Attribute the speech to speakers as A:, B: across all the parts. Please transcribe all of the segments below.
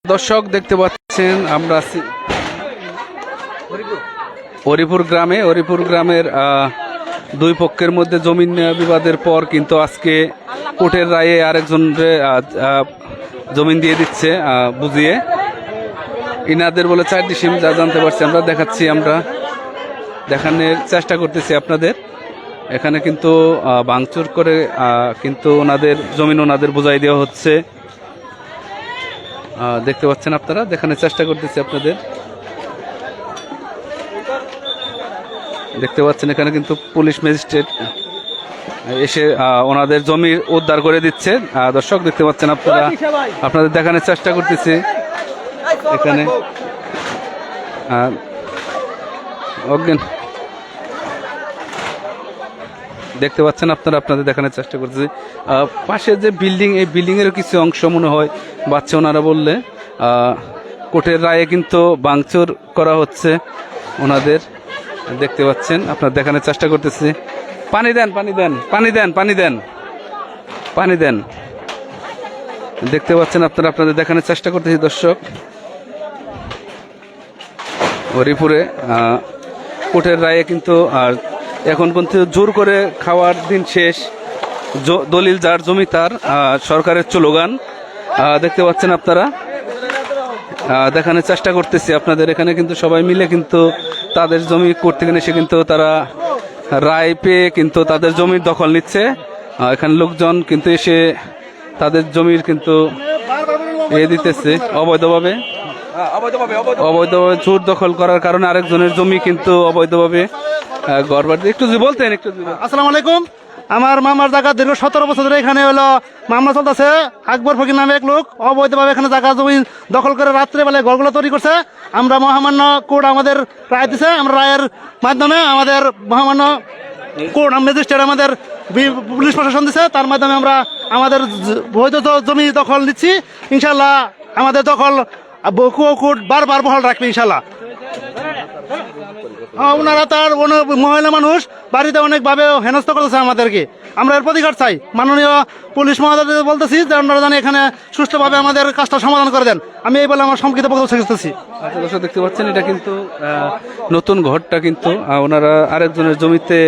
A: দর্শক দেখতে পাচ্ছেন আমরা হরিপুর গ্রামের দুই পক্ষের মধ্যে জমিন বিবাদের পর কিন্তু আজকে কোর্টের রায়ে আরেকজনকে জমিন দিয়ে দিচ্ছে বুঝিয়ে ইনাদের বলে 4 ডিসিম যা জানতে পারছি আমরা দেখাচ্ছি আমরা দেখানোর চেষ্টা করতেছি আপনাদের এখানে কিন্তু ভাঙচুর করে কিন্তু ওনাদের জমিন ওনাদের বুঝাই দেওয়া হচ্ছে দেখতে পাচ্ছেন আপনারা দেখানোর চেষ্টা করতেছি আপনাদের দেখতে পাচ্ছেন এখানে কিন্তু পুলিশ ম্যাজিস্ট্রেট এসে ওনাদের জমি উদ্ধার করে দিচ্ছে দর্শক দেখতে পাচ্ছেন আপনারা আপনাদের দেখানোর চেষ্টা করতেছি এখানে অজ্ঞান দেখতে পাচ্ছেন আপনারা আপনাদের দেখানোর চেষ্টা করতেছি পাশে যে বিল্ডিং এই বিল্ডিং এর কিছু অংশ মনে হয় বাচ্চা ওনারা বললে কোর্টের রায়ে কিন্তু ভাঙচুর করা হচ্ছে ওনাদের দেখতে পাচ্ছেন আপনারা দেখানোর চেষ্টা করতেছি পানি দেন পানি দেন পানি দেন পানি দেন পানি দেন দেখতে পাচ্ছেন আপনারা আপনাদের দেখানোর চেষ্টা করতেছি দর্শক হরিপুরে কোর্টের রায়ে কিন্তু আর এখন কিন্তু জোর করে খাওয়ার দিন শেষ দলিল যার জমি তার সরকারের স্লোগান দেখতে পাচ্ছেন আপনারা দেখানোর চেষ্টা করতেছি আপনাদের এখানে কিন্তু সবাই মিলে কিন্তু তাদের জমি করতে গেলে সে কিন্তু তারা রায় পেয়ে কিন্তু তাদের জমির দখল নিচ্ছে এখানে লোকজন কিন্তু এসে তাদের জমির কিন্তু দিতেছে অবৈধভাবে জোর দখল করার কারণে আরেকজনের জমি কিন্তু অবৈধভাবে গড়বাড়ি একটু বলতেন একটু
B: আসসালামু আলাইকুম আমার মামার জায়গা দীর্ঘ 17 বছর ধরে এখানে হলো মামলা চলতেছে আকবর ফকির নামে এক লোক অবৈধভাবে এখানে জায়গা জমি দখল করে রাত্রে বেলায় ঘরগুলো তৈরি করছে আমরা মহামান্য কোর্ট আমাদের রায় দিছে আমরা রায়ের মাধ্যমে আমাদের মহামান্য কোর্ট ম্যাজিস্ট্রেট আমাদের পুলিশ প্রশাসন দিছে তার মাধ্যমে আমরা আমাদের বৈধ জমি দখল নিচ্ছি ইনশাল্লাহ আমাদের দখল কোর্ট বারবার বহাল রাখবে ইনশাল্লাহ ওনারা তার মহিলা মানুষ বাড়িতে অনেকভাবে হেনস্থ করেছে আমাদেরকে আমরা এর প্রতিকার চাই মাননীয় পুলিশ মহোদয় বলতেছি যে আপনারা জানি এখানে সুষ্ঠুভাবে আমাদের কাজটা সমাধান করে দেন আমি এই বলে আমার সংক্ষিপ্ত বক্তব্য শেষ করতেছি
A: দর্শক দেখতে পাচ্ছেন এটা কিন্তু নতুন ঘরটা কিন্তু ওনারা আরেকজনের জমিতে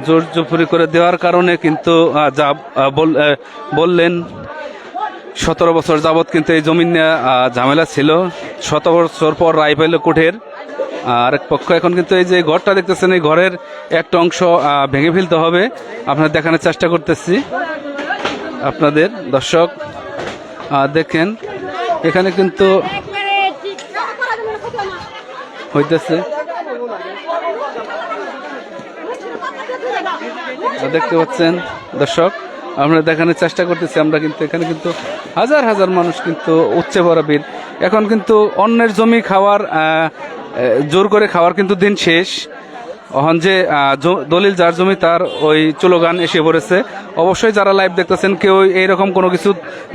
A: জোর জবরদস্তি করে দেওয়ার কারণে কিন্তু যা বললেন 17 বছর যাবৎ কিন্তু এই জমি নিয়ে ঝামেলা ছিল 17 বছর পর রায় পেল কোর্টের আরেক পক্ষ এখন কিন্তু এই যে ঘরটা দেখতেছেন এই ঘরের একটা অংশ ভেঙে ফেলতে হবে আপনারা দেখানোর চেষ্টা করতেছি আপনাদের দর্শক দেখেন এখানে কিন্তু হইতেছে দেখতে পাচ্ছেন দর্শক আমরা দেখানোর চেষ্টা করতেছি আমরা কিন্তু এখানে কিন্তু হাজার হাজার মানুষ কিন্তু উচ্চে পড়া ভিড় এখন কিন্তু অন্যের জমি খাওয়ার জোর করে খাওয়ার কিন্তু দিন শেষ এখন যে দলিল যার জমি তার ওই স্লোগান এসে পড়েছে অবশ্যই যারা লাইভ দেখতেছেন কেউ এইরকম কোনো কিছু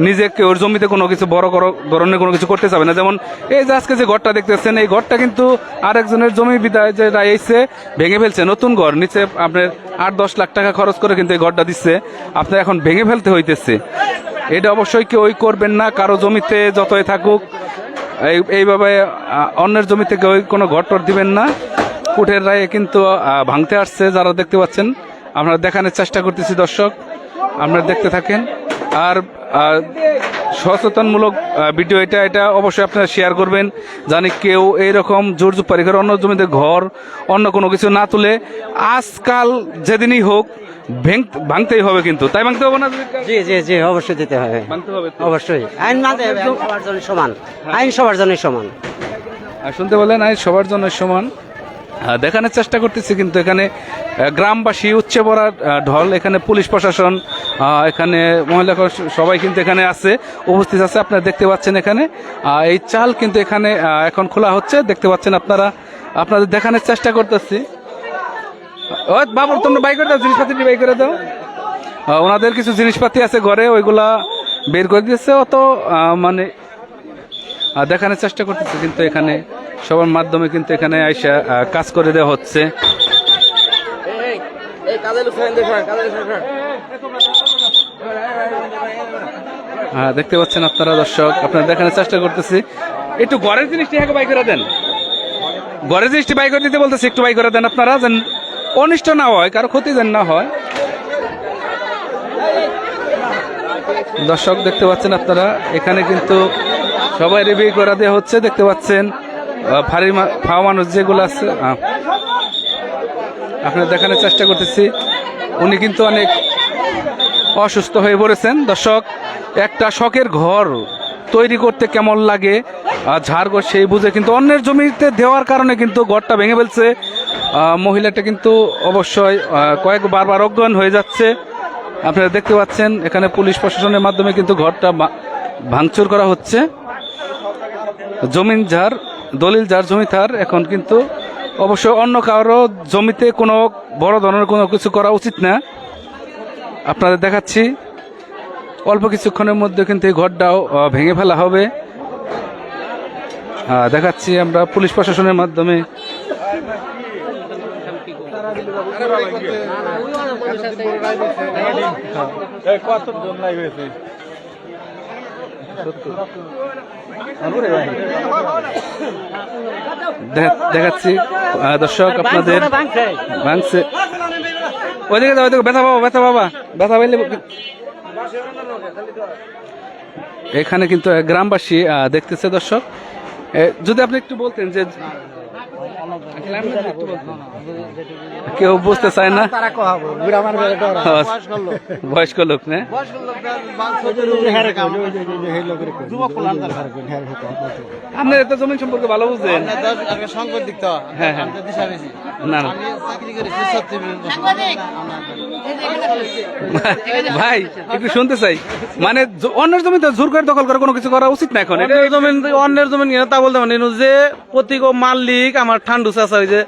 A: নিজে কেউ জমিতে কোনো কিছু বড় ধরনের কোনো কিছু করতে চাবে না যেমন এই যে আজকে যে ঘরটা দেখতেছেন এই ঘরটা কিন্তু আরেকজনের জমি বিদায় যে রায় এসে ভেঙে ফেলছে নতুন ঘর নিচে আপনার 8-10 লাখ টাকা খরচ করে কিন্তু এই ঘরটা দিচ্ছে আপনার এখন ভেঙে ফেলতে হইতেছে এটা অবশ্যই কেউ করবেন না কারো জমিতে যতই থাকুক এইভাবে অন্যের জমি থেকে ওই কোনো ঘর টর দিবেন না কোর্টের রায়ে কিন্তু ভাঙতে আসছে যারা দেখতে পাচ্ছেন আমরা দেখানোর চেষ্টা করতেছি দর্শক আপনারা দেখতে থাকেন আর সচেতনমূলক ভিডিও এটা অবশ্যই আপনারা শেয়ার করবেন জানি কেউ এইরকম জোর জুপারি করে অন্য জমিতে ঘর অন্য কোনো কিছু না তুলে আজকাল যেদিনই হোক ভাঙতেই হবে কিন্তু তাই ভাঙতে হবে না
C: জি জি জি অবশ্যই দিতে হবে
A: ভাঙতে হবে
C: অবশ্যই আইন মানতে হবে সবার জন্য সমান আইন সবার জন্য সমান
A: শুনতে বলেন আইন সবার জন্য সমান দেখানোর চেষ্টা করতেছি কিন্তু এখানে গ্রামবাসী উচ্চে পড়ার ঢল এখানে পুলিশ প্রশাসন এখানে মহিলা সবাই কিন্তু এখানে আছে উপস্থিত আছে আপনারা দেখতে পাচ্ছেন এখানে এই চাল কিন্তু এখানে এখন খোলা হচ্ছে দেখতে পাচ্ছেন আপনারা আপনাদের দেখানোর চেষ্টা করতেছি ও বাবু তোমরা বাই করে দাও জিনিসপাতি বাই করে দাও ওনাদের কিছু জিনিসপাতি আছে ঘরে ওইগুলা বের করে দিয়েছে অত মানে দেখানোর চেষ্টা করতেছে কিন্তু এখানে সবার মাধ্যমে কিন্তু এখানে আইসা কাজ করে দেওয়া হচ্ছে হ্যাঁ, দেখতে পাচ্ছেন আপনারা দর্শক, আপনারা দেখানোর চেষ্টা করতেছি। একটু ঘরের জিনিসটি আগে বাই করে দেন, ঘরের জিনিসটি বাই করে দিতে বলতেছি, একটু বাই করে দেন আপনারা, যেন অনিষ্ট না হয়, কারো ক্ষতি যেন না হয়। দর্শক দেখতে পাচ্ছেন আপনারা, এখানে কিন্তু সবাই রিভিউ করে দেওয়া হচ্ছে। দেখতে পাচ্ছেন ভারী খাওয়া মানুষ যেগুলো আছে, আপনারা দেখানোর চেষ্টা করতেছি। উনি কিন্তু অনেক অসুস্থ হয়ে পড়েছেন। দর্শক, একটা শখের ঘর তৈরি করতে কেমন লাগে, ঝাড়ঘর সেই বুঝে কিন্তু অন্যের জমিতে দেওয়ার কারণে কিন্তু ঘরটা ভেঙে ফেলছে। মহিলাটা কিন্তু অবশ্যই বারবার অজ্ঞান হয়ে যাচ্ছে। আপনারা দেখতে পাচ্ছেন এখানে পুলিশ প্রশাসনের মাধ্যমে কিন্তু ঘরটা ভাঙচুর করা হচ্ছে। জমিন যার, দলিল যার, জমি তার। এখন কিন্তু অবশ্যই অন্য কারো জমিতে কোনো বড় ধরনের কোনো কিছু করা উচিত না। আপনাদের দেখাচ্ছি অল্প কিছুক্ষণের মধ্যে কিন্তু এই ঘরটাও ভেঙে ফেলা হবে। দেখাচ্ছি আমরা পুলিশ প্রশাসনের মাধ্যমে। দেখাচ্ছি দর্শক আপনাদের, ভাঙছে ওইদিকে যাও, ওইদিকে ব্যথা পাবা, ব্যথা পাবা, ব্যথা পাইলে। এখানে কিন্তু গ্রামবাসী দেখতেছে। দর্শক, যদি আপনি একটু বলতেন যে কেউ বুঝতে চায় না, বয়স্ক লোক না, আপনার এত জমিন সম্পর্কে ভালো বুঝছেন। হ্যাঁ হ্যাঁ, না না ভাই একটু শুনতে চাই, মানে অন্যের জমিতে জোর করে দখল করে কোনো কিছু করা উচিত না। এখন
D: অন্যের জমিন কিনা তা বলতে পারি যে প্রতীক মালিক আমার ঠান্ডু চাচা, ওই যে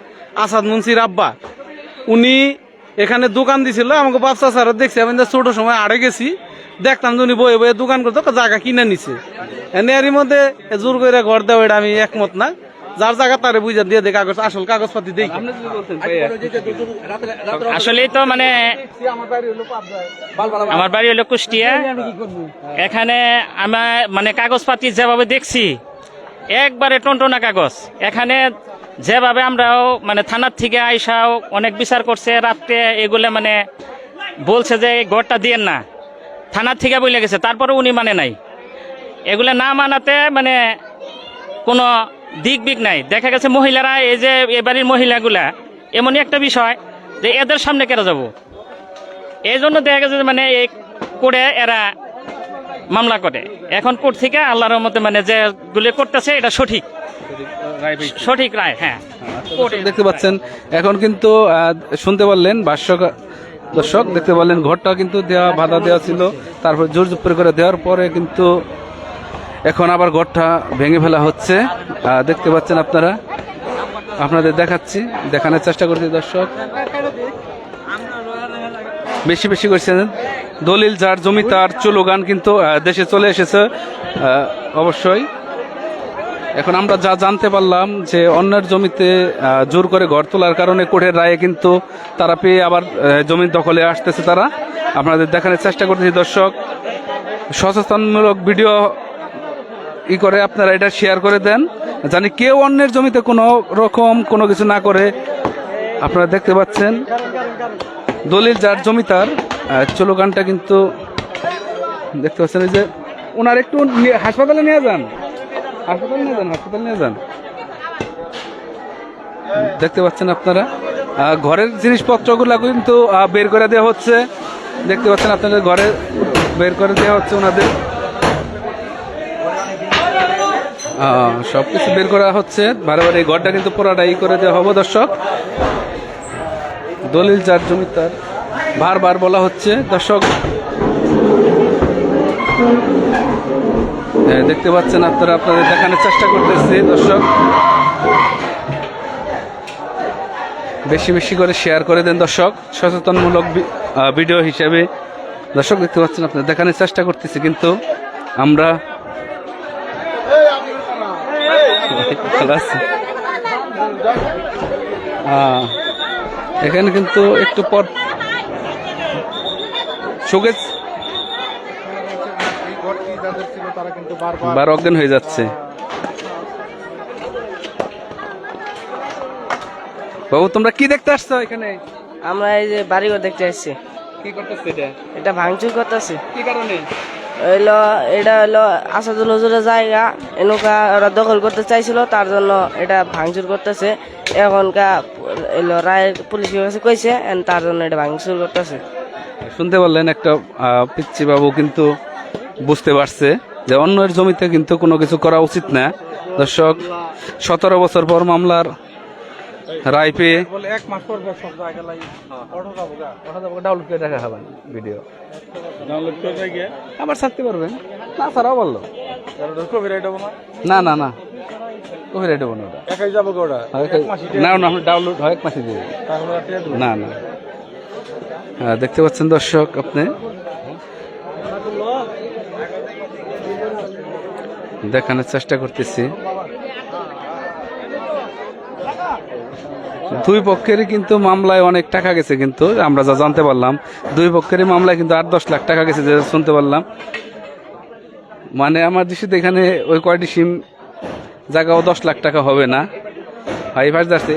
D: আসাদ মুন্সির আব্বা, উনি এখানে দোকান দিছিল। আমাকে বাপ চাচারা দেখছি, আমি ছোট সময় আড়ে গেছি, দেখতাম যে উনি বয়ে বয়ে দোকান করতো, জায়গা কিনে নিছে। এর মধ্যে জোর করে ঘর দেওয়া, এটা আমি একমত না। যার জায়গা তারে বুঝা দিয়ে দেয় কাগজ, আসল কাগজপাতি দেখি।
E: আসলে তো মানে আমার বাড়ি হলো কুষ্টিয়া। এখানে আমার মানে কাগজপাতি যেভাবে দেখছি একবারে টনটনা কাগজ। এখানে যেভাবে আমরাও মানে থানার থেকে আইসাও অনেক বিচার করছে, রাত্রে এগুলো মানে বলছে যে ঘরটা দিয়েন না, থানার থেকে বলে গেছে, তারপরে উনি মানে নাই। এগুলো না মানাতে মানে কোনো দিক বিক নাই। দেখা গেছে মহিলারা, এই যে এ বাড়ির মহিলাগুলা এমনই একটা বিষয় যে এদের সামনে কেন যাব, এই জন্য দেখা গেছে মানে এই করে এরা মামলা করে। এখন কোর্ট থেকে আল্লাহর রহমতে মানে যেগুলো করতেছে এটা সঠিক সঠিক রায়। হ্যাঁ,
A: দেখতে পাচ্ছেন এখন কিন্তু শুনতে পারলেন দর্শক দেখতে পারলেন ঘরটা কিন্তু দেওয়া, বাধা দেওয়া ছিল, তারপর জোর জোর করে দেওয়ার পরে কিন্তু এখন আবার ঘরটা ভেঙে ফেলা হচ্ছে। দেখতে পাচ্ছেন আপনারা, আপনাদের দেখাচ্ছি, দেখানোর চেষ্টা করছি। দর্শক বেশি বেশি করছেন, দলিল যার, জমি তার স্লোগান কিন্তু দেশে চলে এসেছে অবশ্যই। এখন আমরা যা জানতে পারলাম যে অন্যের জমিতে জোর করে ঘর তোলার কারণে কোর্টের রায়ে কিন্তু তারা পেয়ে আবার জমি দখলে আসতেছে তারা। আপনাদের দেখানোর চেষ্টা করতেছি। দর্শক, সচেতনমূলক ভিডিও করে আপনারা এটা শেয়ার করে দেন, জানি কেউ অন্যের জমিতে কোনো রকম কোনো কিছু না করে। আপনারা দেখতে পাচ্ছেন দলিল যার, জমি তার স্লোগানটা কিন্তু দেখতে পাচ্ছেন। এই যে ওনার একটু হাসপাতালে নিয়ে যান, হাসপাতালে নিয়ে যান, হাসপাতালে নিয়ে যান। দেখতে পাচ্ছেন আপনারা ঘরের জিনিসপত্রগুলো কিন্তু বের করে দেওয়া হচ্ছে। দেখতে পাচ্ছেন আপনাদের ঘরে বের করে দেওয়া হচ্ছে ওনাদের, সবকিছু বের করা হচ্ছে। বারবার এই ঘরটা কিন্তু পুরাটাই করে দেওয়া হবে। দর্শক, দলিল যার, জমি তার বারবার বলা হচ্ছে। দর্শক দেখতে পাচ্ছেন আপনারা, আপনাদের দেখানোর চেষ্টা করতেছি। দর্শক বেশি বেশি করে শেয়ার করে দেন দর্শক, সচেতনমূলক ভিডিও হিসেবে। দর্শক দেখতে পাচ্ছেন, আপনাদের দেখানোর চেষ্টা করতেছি কিন্তু আমরা। এখানে কিন্তু একটু পর শোকেস বার অজ্ঞান হয়ে যাচ্ছে। বাবু তোমরা কি দেখতে আসছো এখানে?
C: আমরা এই যে বাড়িঘর দেখতে আসছি,
A: কি করতেছে এটা?
C: এটা ভাঙচুর করতেছে।
A: কি কারণে?
C: এটা হইলো আসাদুল হুজুরের জায়গা, এনুকা ওরা দখল করতে চাইছিল, তার জন্য এটা ভাঙচুর করতেছে। এখনকার রায় পুলিশের কাছে কইছে, তার জন্য এটা ভাঙচুর করতেছে।
A: শুনতে পারলেন একটা পিচ্চি বাবু কিন্তু বুঝতে পারছে যে অন্যের জমিতে কিন্তু কোনো কিছু করা উচিত না। দর্শক 17 বছর পর মামলার রায় পেয়ে ভিডিও আবার ছাড়তে পারবেন না, ছাড়াও বললো না না না কপিরাইট হবো না, না না ডাউনলোড হয় 1 মাসে দিয়ে না না। দেখতে পাচ্ছেন দর্শক, আপনি দেখানোর চেষ্টা করতেছি দুই পক্ষেরই কিন্তু মামলায় অনেক টাকা গেছে, কিন্তু আমরা যা জানতে পারলাম দুই পক্ষেরই মামলায় কিন্তু 8-10 লাখ টাকা গেছে, যে শুনতে পারলাম। মানে আমার দৃষ্টিতে এখানে ওই কয়টি সিম জায়গাও 10 লাখ টাকা হবে না। এই পাশ যাচ্ছে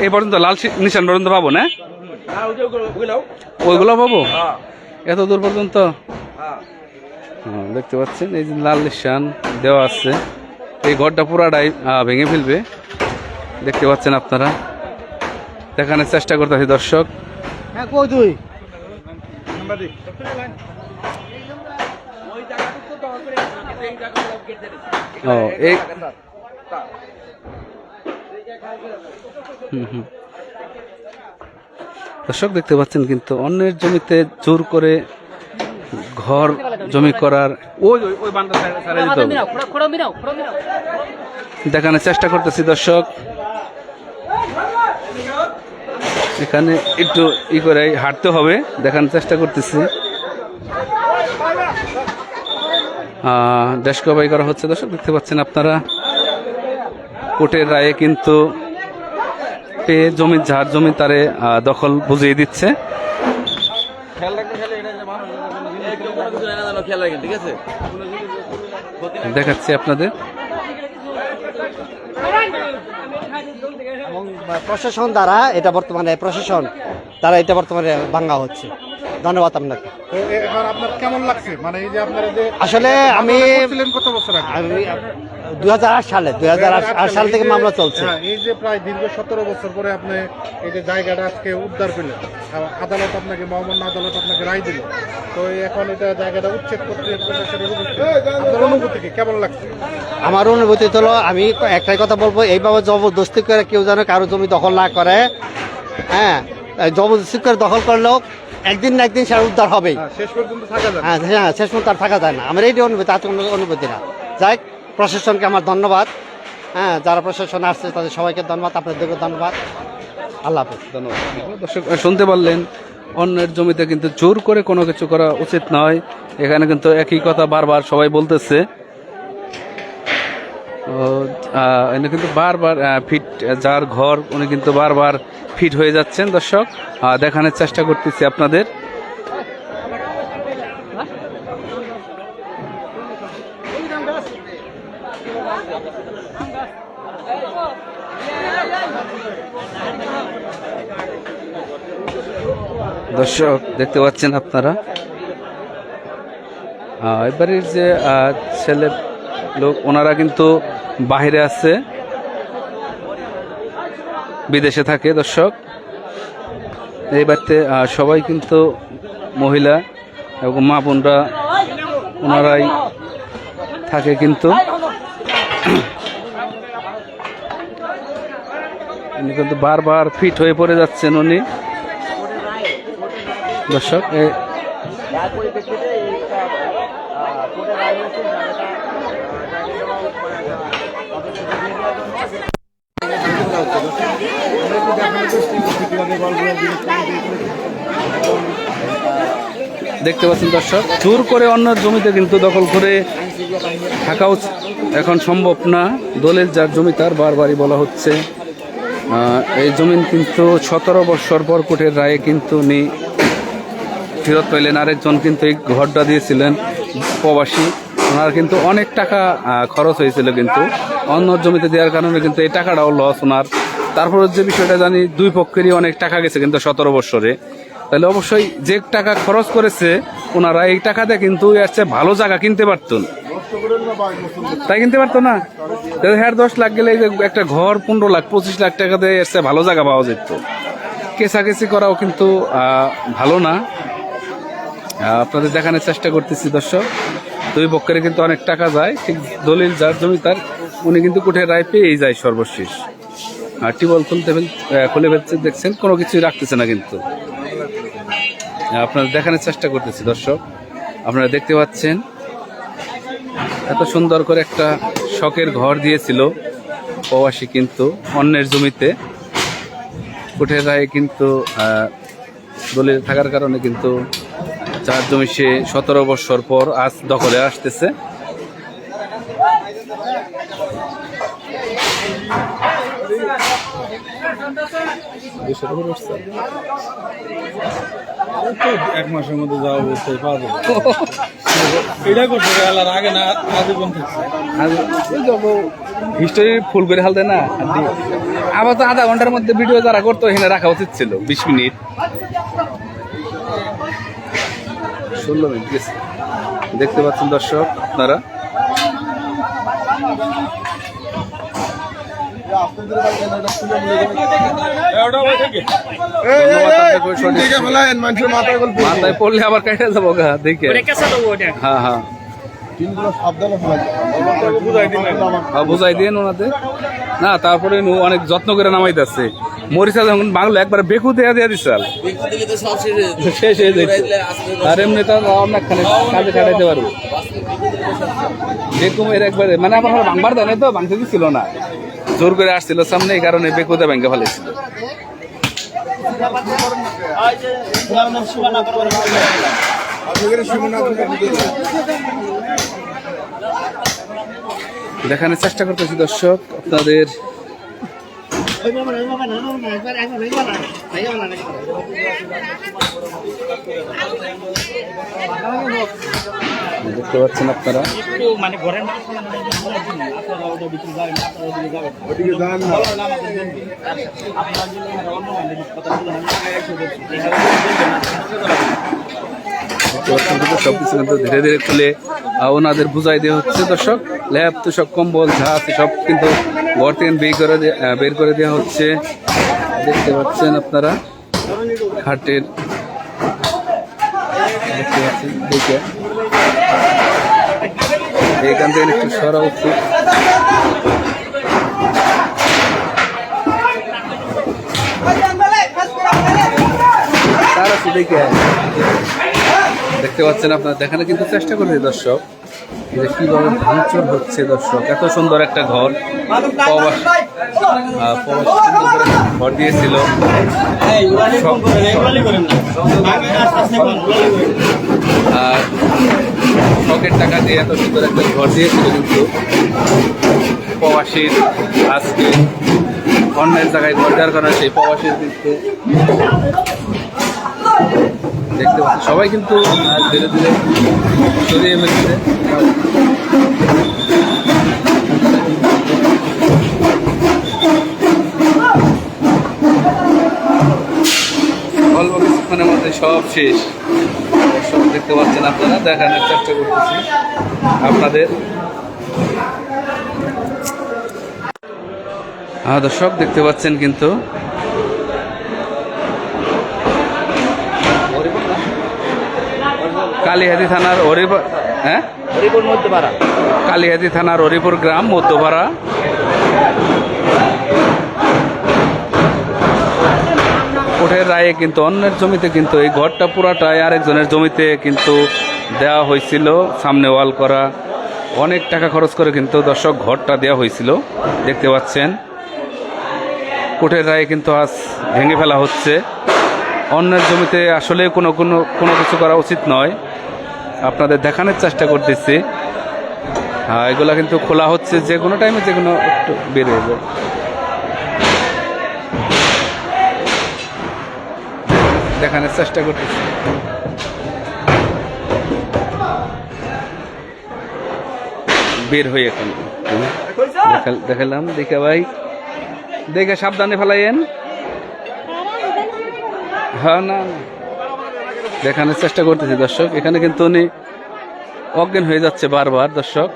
A: এই পর্যন্ত লাল নিশান পর্যন্ত পাবো না, ওইগুলো পাবো এত দূর পর্যন্ত। দেখতে পাচ্ছেন এই যে লাল নিশান দেওয়া আছে, এই ঘরটা পুরাটাই ভেঙে ফেলবে। দেখতে পাচ্ছেন আপনারা, দেখানোর চেষ্টা করতেছি দর্শক। এই দর্শক দেখতে পাচ্ছেন কিন্তু অন্যের জমিতে জোর করে ঘর জমি করার দেখানোর চেষ্টা করতেছি দর্শক। এখানে একটু করে হাঁটতে হবে, দেখানোর চেষ্টা করতেছি। দেশকবাই করা হচ্ছে দর্শক, দেখতে পাচ্ছেন আপনারা। কোর্টের রায়ে কিন্তু পেয়ে জমি যার জমি তারে দখল বুঝিয়ে দিচ্ছে। দেখাচ্ছি আপনাদের।
C: প্রশাসন দ্বারা এটা বর্তমানে ভাঙা হচ্ছে। ধন্যবাদ আপনাকে।
B: এখন আপনার কেমন লাগছে? মানে এই যে আপনারা যে
C: আসলে আমি
B: কত বছর আগে?
C: 2008 সাল থেকে মামলা চলছে।
B: এই যে প্রায় দীর্ঘ 17 বছর পরে আপনি এই যে জায়গাটা আজকে উদ্ধার পেলেন, আদালত আপনাকে, মহামান্য আদালত আপনাকে রায় দিল, তো এখন এটা জায়গাটা উচ্ছেদ করতে আপনার অনুভূতি কি, কেমন লাগছে?
C: আমার অনুভূতি হলো, আমি একটাই কথা বলবো, এইভাবে জবরদস্তি করে কেউ যেন কারো জমি দখল না করে। হ্যাঁ, জবরদস্তি করে দখল করলেও একদিন না একদিন সেটা উদ্ধার হবেই।
B: শেষ পর্যন্ত থাকা যায়।
C: হ্যাঁ, শেষ পর্যন্ত আর থাকা যায় না। আমার এইটি অনুভূতি, আর কোনো অনুভূতি না। যাই হোক, প্রশাসনকে আমার ধন্যবাদ। হ্যাঁ, যারা প্রশাসন আসছে তাদের সবাইকে ধন্যবাদ, আপনাদেরকে ধন্যবাদ। আল্লাহ হাফেজ।
A: ধন্যবাদ। দর্শক শুনতে পারলেন, অন্যের জমিতে কিন্তু জোর করে কোনো কিছু করা উচিত নয়। এখানে কিন্তু একই কথা বারবার সবাই বলতেছে। এনে কিন্তু বারবার ফিট যার ঘর উনি কিন্তু বারবার ফিট হয়ে যাচ্ছেন। দর্শক দেখানোর চেষ্টা করতেছি আপনাদের। দর্শক দেখতে পাচ্ছেন আপনারা, এবারের যে ছেলে লোক ওনারা কিন্তু বাইরে আছে, বিদেশে থাকে। দর্শক এই বাড়িতে সবাই কিন্তু মহিলা এবং মা বোনরা ওনারাই থাকে, কিন্তু উনি কিন্তু বারবার ফিট হয়ে পড়ে যাচ্ছেন উনি। দর্শক দেখতে পাচ্ছেন দর্শক, জোর করে অন্যের জমিতে কিন্তু দখল করে থাকা এখন সম্ভব না। দলিল যার জমি তার বারবারই বলা হচ্ছে। এই জমিন কিন্তু 17 বছর পর কোর্টের রায়ে কিন্তু উনি ফেরত পাইলেন। আরেকজন কিন্তু এই ঘরটা দিয়েছিলেন প্রবাসী, ওনার কিন্তু অনেক টাকা খরচ হয়েছিল, কিন্তু অন্য জমিতে দেওয়ার কারণে কিন্তু এই টাকাটাও লস ওনার। তারপর যে বিষয়টা জানি, দুই পক্ষেরই অনেক টাকা গেছে কিন্তু 17 বছরে। তাহলে অবশ্যই যে টাকা খরচ করেছে ওনারা, এই টাকাতে কিন্তু এর চেয়ে ভালো জায়গা কিনতে পারতেন, তাই কিনতে পারতো না। হ্যাঁ 10 লাখ গেলে একটা ঘর 15 লাখ 25 লাখ টাকা দিয়ে এর চেয়ে ভালো জায়গা পাওয়া যেত। কেসাকেসি করাও কিন্তু ভালো না। আপনাদের দেখানোর চেষ্টা করতেছি দর্শক, দুই পক্ষের কিন্তু অনেক টাকা যায়। ঠিক দলিল যার জমি তার, উনি কিন্তু কোর্টের রায় পেয়েই যায় সর্বশেষ। আর টিউবওয়েল খুলে ফেলছে, দেখছেন কোনো কিছুই রাখতেছে না। কিন্তু আপনাদের দেখানোর চেষ্টা করতেছি দর্শক, আপনারা দেখতে পাচ্ছেন এত সুন্দর করে একটা শখের ঘর দিয়েছিল প্রবাসী, কিন্তু অন্যের জমিতে কোর্টের রায়ে কিন্তু দলিল থাকার কারণে কিন্তু যার জমি সে 17 বছর পর আজ দখলে আসতেছে।
D: এক মাসের মধ্যে যাওয়া বলতে পাওয়া যাবে। এটা করতে গেলার আগে না আজীবন থাকছে।
A: হিস্টোরি ফুল করে হাল দেয় না। আবার তো আধা ঘন্টার মধ্যে ভিডিও যারা করতো এখানে রাখা উচিত ছিল, 20 মিনিট 16 মিনিট গেছে। দেখতে পাচ্ছেন দর্শক আপনারা, মাথায় পড়লে আবার কেটে যাবো গা দেখে। হ্যাঁ হ্যাঁ বুঝাই দিন ওনাদের না। তারপরে অনেক যত্ন করে নামাইতেছে। মরিচা যখন বাংলা একবার বেকু দেয়া দিয়ে দিচ্ছাল, শেষ হয়ে যাচ্ছে। আর এমনি তো অনেকখানে কাজে কাটাইতে পারবো। বেকু এর একবারে মানে আমার ভাঙবার দেয় তো, ভাঙতে দিচ্ছিল না, জোর করে আসছিল সামনে, এই কারণে বেকুদে ভেঙে ফেলেছিল। দেখানোর চেষ্টা করতেছি দর্শক আপনাদের। দেখতে পাচ্ছেন আপনারা, সবকিছু কিন্তু ধীরে ধীরে খুলে ওনাদের বুঝাই দেওয়া হচ্ছে দর্শক। ল্যাব তো সব কম্বল যা আছে সব কিন্তু ঘর থেকে বের করে দেওয়া হচ্ছে। দেখতে পাচ্ছেন আপনারা খাটের, দেখতে পাচ্ছেন দেখে এখান থেকে একটু সরা উচিত। দেখতে পাচ্ছেন আপনারা, দেখানো কিন্তু চেষ্টা করছি দর্শক যে কিভাবে ভাঙচুর হচ্ছে দর্শক। এত সুন্দর একটা ঘর ঘর দিয়েছিল, আর শখের টাকা দিয়ে এত সুন্দর একটা ঘর দিয়েছিল, কিন্তু প্রবাসীর আজকে অন্যের জায়গায় ঘর দেওয়ার কারণে সেই প্রবাসীর কিন্তু দেখতে পাচ্ছি সবাই কিন্তু ধীরে ধীরে সরিয়ে ফেলছে। অল্প কিছুক্ষণের মধ্যে সব শেষ। সব দেখতে পাচ্ছেন আপনারা, দেখানোর চেষ্টা করতেছি আপনাদের। দর্শক দেখতে পাচ্ছেন কিন্তু কালিহাতি থানার কালিহাতি থানার হরিপুর গ্রাম মধ্যপাড়া। কোর্টের রায়ে কিন্তু অন্যের জমিতে কিন্তু এই ঘরটা পুরাটাই আরেকজনের জমিতে কিন্তু দেওয়া হয়েছিল, সামনে ওয়াল করা, অনেক টাকা খরচ করে কিন্তু দর্শক ঘরটা দেওয়া হয়েছিল। দেখতে পাচ্ছেন কোর্টের রায়ে কিন্তু আজ ভেঙে ফেলা হচ্ছে। অন্যের জমিতে আসলে কোনো কিছু করা উচিত নয়, আপনাদের দেখানোর চেষ্টা করতেছি। এগুলা কিন্তু খোলা হচ্ছে, যে কোনো টাইমে যে কোনো একটু বের হয়ে যায়। দেখানোর চেষ্টা করতেছি। বের হই এখন। দেখালাম, দেখে ভাই দেখে সাবধানে ফেলাইয়েন। হ্যাঁ, না না, দেখানোর চেষ্টা করতেছি দর্শক। এখানে কিন্তু উনি অজ্ঞান হয়ে যাচ্ছে বারবার দর্শক,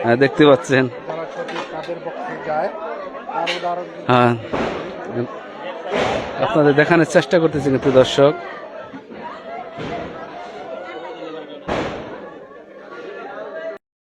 A: হ্যাঁ দেখতে পাচ্ছেন। হ্যাঁ, আপনাদের দেখানোর চেষ্টা করতেছি কিন্তু দর্শক।